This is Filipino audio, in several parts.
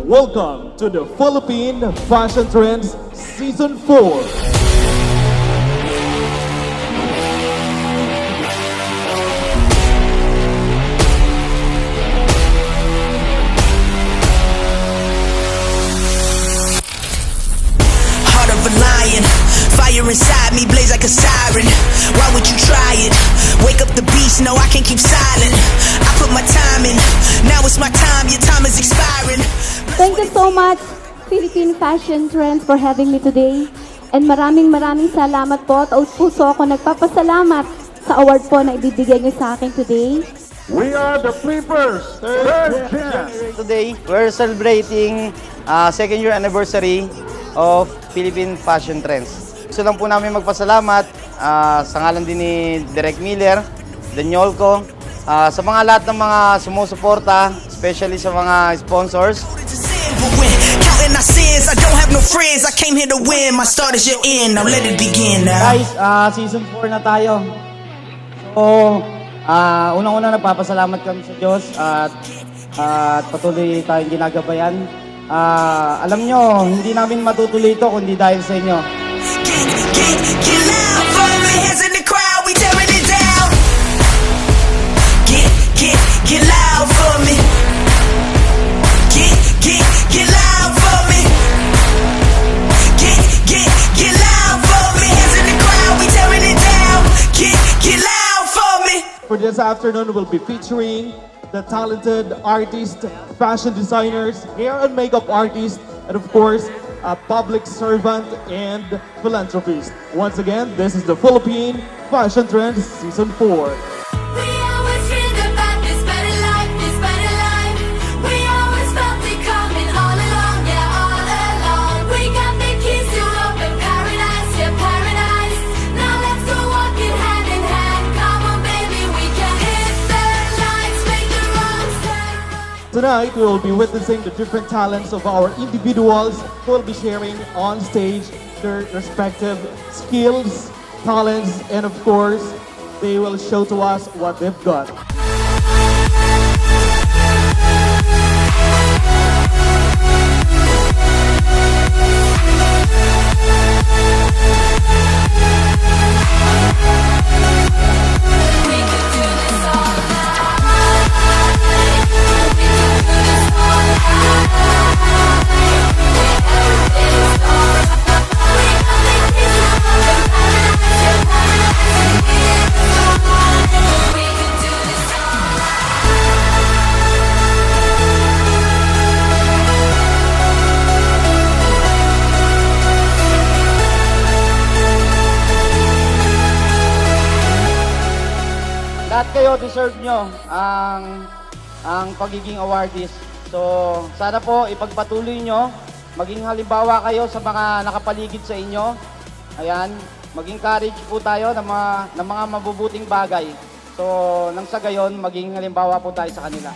welcome to the Philippine Fashion Trends Season 4. Heart of a lion, fire inside me blaze like a siren. Why would you try it? Wake up the beast, no I can't keep silent. I put my time in, now it's my time, your time is expiring. Thank you so much, Philippine Fashion Trends, for having me today. And maraming salamat po at aus puso ako nagpapasalamat sa award po na ibibigay niyo sa akin today. We are the Flippers, third chance. Today, we're celebrating second year anniversary of Philippine Fashion Trends. Gusto lang po namin magpasalamat sa ngalan din ni Direk Miller, Daniolco, sa mga lahat ng mga sumusuporta, especially sa mga sponsors. Counting our sins, I don't have no friends. I came here to win. My start is your end. Now let it begin now. Guys, season 4 na tayo. So, unang-una nagpapasalamat kami sa Diyos at patuloy tayong ginagabayan. Alam nyo, hindi namin matutuloy ito kundi dahil sa inyo. Get loud for me, hands in the crowd, we tearing it down. Get loud for me. Get loud for me. Get loud for me, hands in the crowd, we tearing it down. Get loud for me. For this afternoon, we'll be featuring the talented artists, fashion designers, hair and makeup artists, and of course, a public servant and philanthropist. Once again, this is the Philippine Fashion Trends Season 4. We always dreamed about this better life, this better life. We always felt it coming all along, yeah, all along. We got the keys to open paradise, yeah, paradise. Now let's go walking hand in hand. Come on, baby, we can hit the lights, make the wrongs turn right. Tonight, we will be witnessing the different talents of our individuals who will be sharing on stage their respective skills, talents, and of course, they will show to us what they've got. We can do this all night. We can do this all night. Everything's alright. We got the keys to open paradise, yeah, paradise. We can do this all night. Lahat kayo deserve nyo ang pagiging awardist. So, sana po ipagpatuloy nyo, maging halimbawa kayo sa mga nakapaligid sa inyo. Ayan, maging courage po tayo ng mga mabubuting bagay. So, nang sa gayon, maging halimbawa po tayo sa kanila.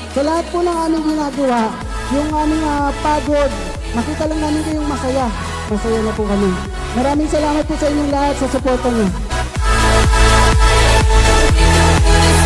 Sa lahat po ng aming ginagawa, yung aming pagod, makita lang namin kayong masaya. Masaya na po kami. Maraming salamat po sa inyong lahat sa suporta niyo. We can do this